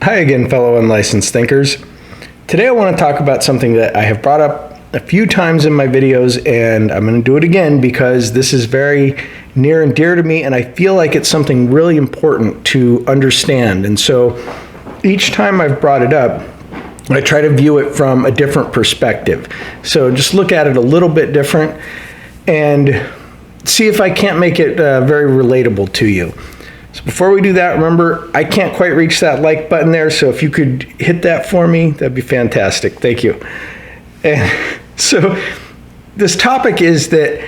Hi again, fellow unlicensed thinkers. Today I want to talk about something that I have brought up a few times in my videos, and I'm going to do it again because this is very near and dear to me, and I feel like it's something really important to understand. And so each time I've brought it up, I try to view it from a different perspective. So just look at it a little bit different and see if I can't make it very relatable to you. So before we do that, remember, I can't quite reach that like button there, so if you could hit that for me, that'd be fantastic. Thank you. And so this topic is that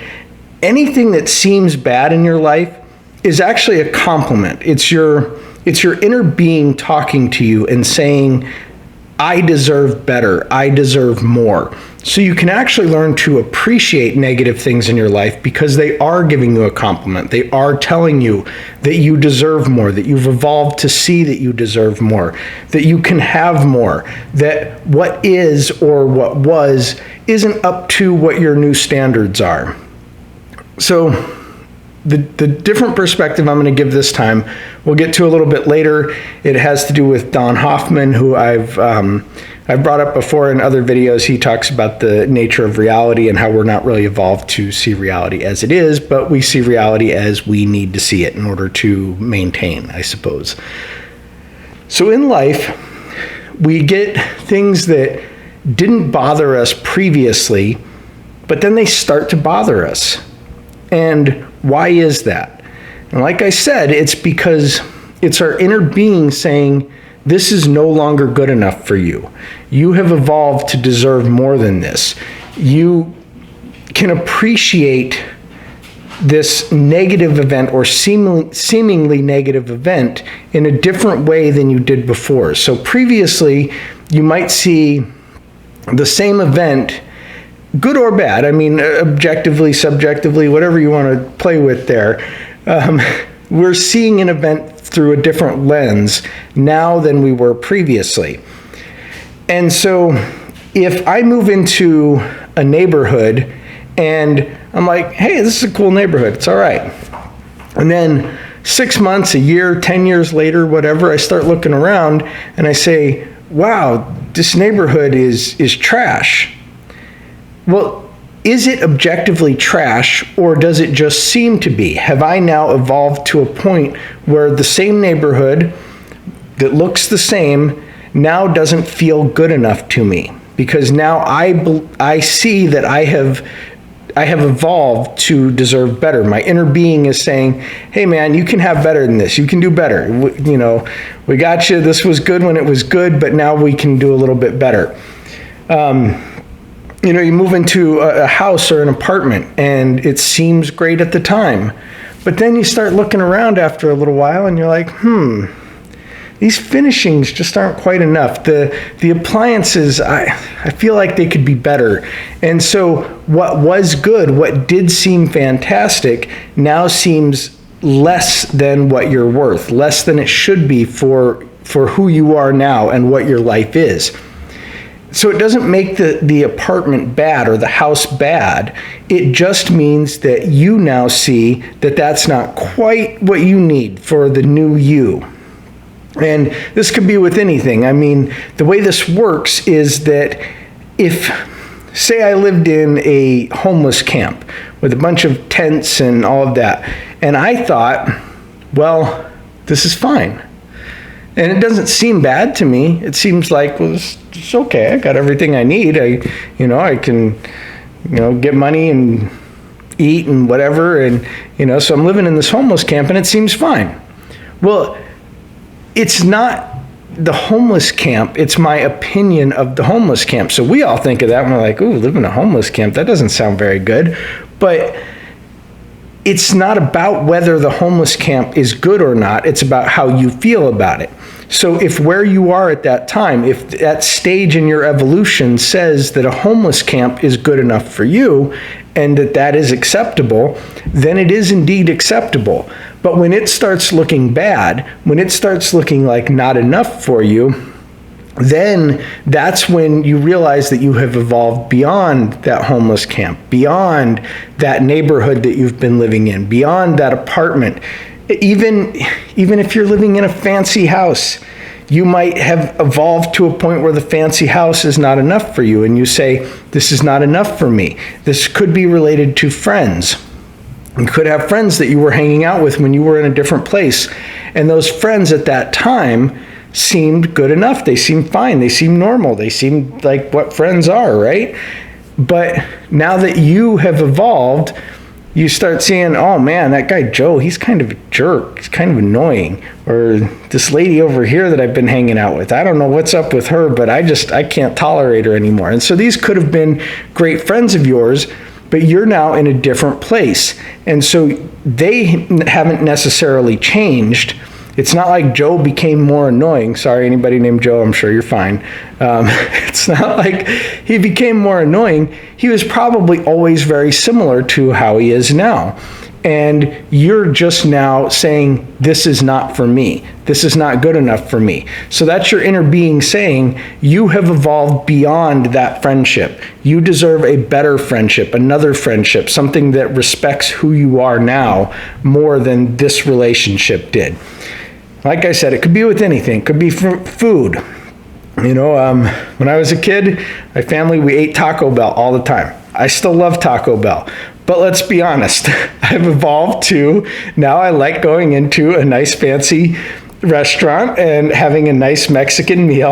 anything that seems bad in your life is actually a compliment. It's your inner being talking to you and saying, I deserve better, I deserve more. So you can actually learn to appreciate negative things in your life because they are giving you a compliment. They are telling you that you deserve more, that you've evolved to see that you deserve more, that you can have more, that what is or what was isn't up to what your new standards are. So the different perspective I'm going to give this time, we'll get to a little bit later. It has to do with Don Hoffman, who I've brought up before in other videos. He talks about the nature of reality and how we're not really evolved to see reality as it is, but we see reality as we need to see it in order to maintain, I suppose. So in life, we get things that didn't bother us previously, but then they start to bother us. And why is that? And like I said, it's because it's our inner being saying, this is no longer good enough for you. You have evolved to deserve more than this. You can appreciate this negative event or seemingly negative event in a different way than you did before. So previously, you might see the same event, good or bad, I mean, objectively, subjectively, whatever you want to play with there. We're seeing an event through a different lens now than we were previously. And so if I move into a neighborhood and I'm like, hey, this is a cool neighborhood, it's all right. And then 6 months, a year, 10 years later, whatever, I start looking around and I say, wow, this neighborhood is trash. Well, is it objectively trash, or does it just seem to be? Have I now evolved to a point where the same neighborhood that looks the same now doesn't feel good enough to me? Because now I see that I have evolved to deserve better. My inner being is saying, hey man, you can have better than this. You can do better. We got you. This was good when it was good, but now we can do a little bit better. You move into a house or an apartment and it seems great at the time, but then you start looking around after a little while and you're like, these finishings just aren't quite enough. The appliances, I feel like they could be better. And so what was good, what did seem fantastic, now seems less than what you're worth, less than it should be for who you are now and what your life is. So it doesn't make the apartment bad or the house bad. It just means that you now see that that's not quite what you need for the new you. And this could be with anything. I mean, the way this works is that if, say I lived in a homeless camp with a bunch of tents and all of that, and I thought, well, this is fine. And it doesn't seem bad to me. It seems like, well, it's okay. I got everything I need. I can, get money and eat and whatever. And, so I'm living in this homeless camp and it seems fine. Well, it's not the homeless camp. It's my opinion of the homeless camp. So we all think of that and we're like, ooh, live in a homeless camp. That doesn't sound very good. But it's not about whether the homeless camp is good or not. It's about how you feel about it. So if where you are at that time, if that stage in your evolution says that a homeless camp is good enough for you and that is acceptable, then it is indeed acceptable. But when it starts looking bad, when it starts looking like not enough for you, then that's when you realize that you have evolved beyond that homeless camp, beyond that neighborhood that you've been living in, beyond that apartment. Even if you're living in a fancy house, You might have evolved to a point where the fancy house is not enough for you, and you say, this is not enough for me. This could be related to friends. You could have friends that you were hanging out with when you were in a different place, and those friends at that time seemed good enough. They seemed fine. They seemed normal. They seemed like what friends are, right? But now that you have evolved, you start seeing, oh man, that guy Joe, he's kind of a jerk. He's kind of annoying. Or this lady over here that I've been hanging out with, I don't know what's up with her, but I can't tolerate her anymore. And so these could have been great friends of yours, but you're now in a different place. And so they haven't necessarily changed. It's not like Joe became more annoying. Sorry, anybody named Joe, I'm sure you're fine. It's not like he became more annoying. He was probably always very similar to how he is now. And you're just now saying, this is not for me. This is not good enough for me. So that's your inner being saying, you have evolved beyond that friendship. You deserve a better friendship, another friendship, something that respects who you are now more than this relationship did. Like I said, it could be with anything. It could be food. You know, when I was a kid, my family, we ate Taco Bell all the time. I still love Taco Bell. But let's be honest, I've evolved to, now I like going into a nice fancy restaurant and having a nice Mexican meal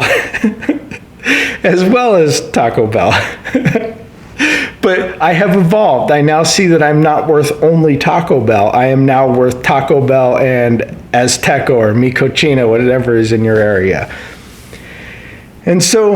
as well as Taco Bell. But I have evolved. I now see that I'm not worth only Taco Bell. I am now worth Taco Bell and Azteca or Mi Cochina, whatever is in your area. And so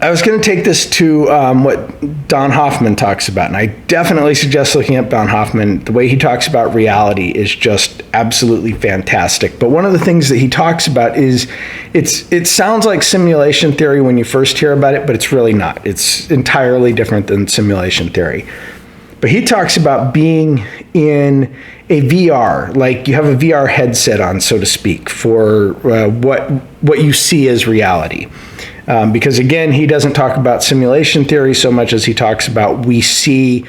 I was going to take this to what Don Hoffman talks about. And I definitely suggest looking at Don Hoffman. The way he talks about reality is just absolutely fantastic. But one of the things that he talks about is it sounds like simulation theory when you first hear about it, but it's really not. It's entirely different than simulation theory. But he talks about being in a VR, like you have a VR headset on, so to speak, for what you see as reality. Because again, he doesn't talk about simulation theory so much as he talks about we see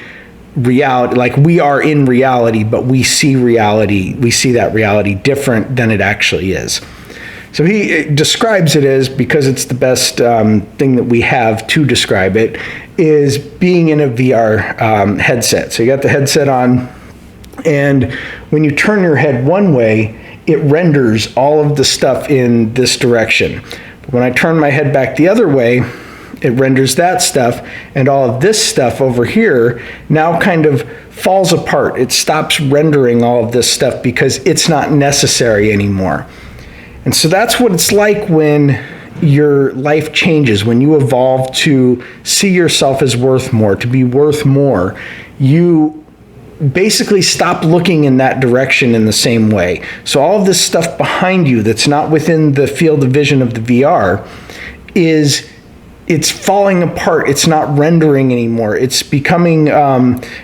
reality, like we are in reality, but we see that reality different than it actually is. So he describes it as, because it's the best thing that we have to describe it, is being in a VR headset. So you got the headset on, and when you turn your head one way, it renders all of the stuff in this direction. But when I turn my head back the other way, it renders that stuff, and all of this stuff over here now kind of falls apart. It stops rendering all of this stuff because it's not necessary anymore. And so that's what it's like when your life changes, when you evolve to see yourself as worth more, to be worth more. You basically stop looking in that direction in the same way. So all of this stuff behind you that's not within the field of vision of the VR it's falling apart. It's not rendering anymore. It's becoming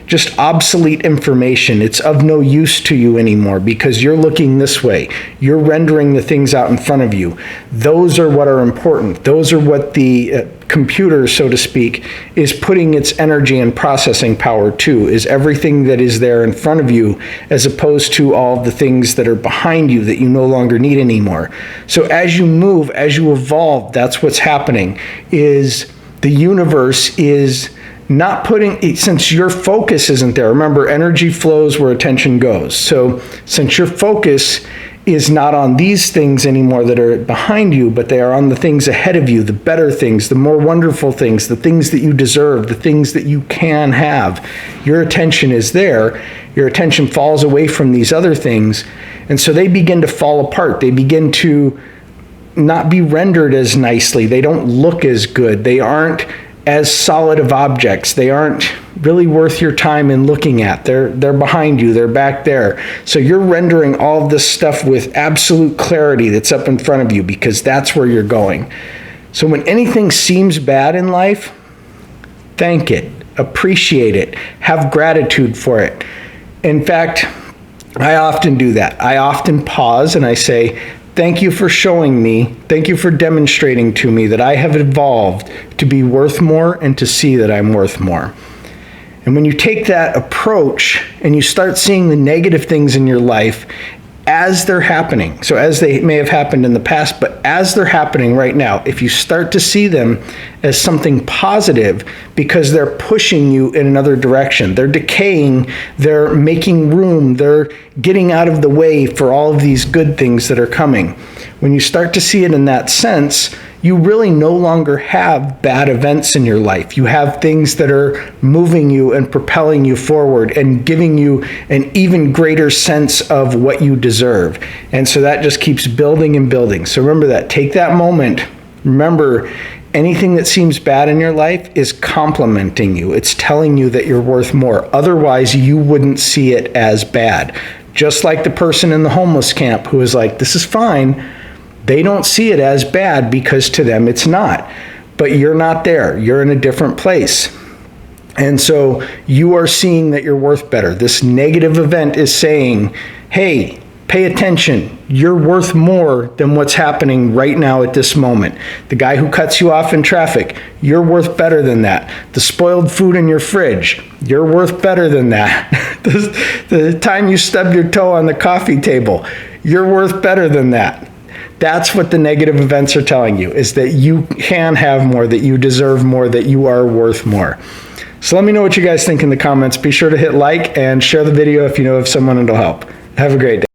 just obsolete information. It's of no use to you anymore because you're looking this way. You're rendering the things out in front of you. Those are what are important. Those are what the computer, so to speak, is putting its energy and processing power to, is everything that is there in front of you, as opposed to all of the things that are behind you that you no longer need anymore. So as you move, as you evolve, that's what's happening, is the universe is not putting, since your focus isn't there. Remember, energy flows where attention goes. So since your focus is not on these things anymore that are behind you, but they are on the things ahead of you, the better things, the more wonderful things, the things that you deserve, the things that you can have. Your attention is there. Your attention falls away from these other things, and so they begin to fall apart. They begin to not be rendered as nicely. They don't look as good. They aren't as solid of objects. They aren't really worth your time in looking at. They're behind you. They're back there. So you're rendering all of this stuff with absolute clarity that's up in front of you because that's where you're going. So when anything seems bad in life, thank it, appreciate it, have gratitude for it. In fact, I often do that. I often pause and I say, thank you for showing me, thank you for demonstrating to me that I have evolved to be worth more and to see that I'm worth more. And when you take that approach and you start seeing the negative things in your life as they're happening, so as they may have happened in the past, but as they're happening right now, if you start to see them as something positive because they're pushing you in another direction, they're decaying, they're making room, they're getting out of the way for all of these good things that are coming. When you start to see it in that sense, you really no longer have bad events in your life. You have things that are moving you and propelling you forward and giving you an even greater sense of what you deserve. And so that just keeps building and building. So remember that. Take that moment. Remember, anything that seems bad in your life is complimenting you. It's telling you that you're worth more. Otherwise, you wouldn't see it as bad. Just like the person in the homeless camp who is like, this is fine. They don't see it as bad because to them it's not. But you're not there. You're in a different place. And so you are seeing that you're worth better. This negative event is saying, hey, pay attention. You're worth more than what's happening right now at this moment. The guy who cuts you off in traffic, you're worth better than that. The spoiled food in your fridge, you're worth better than that. The time you stubbed your toe on the coffee table, you're worth better than that. That's what the negative events are telling you, is that you can have more, that you deserve more, that you are worth more. So let me know what you guys think in the comments. Be sure to hit like and share the video if you know of someone it'll help. Have a great day.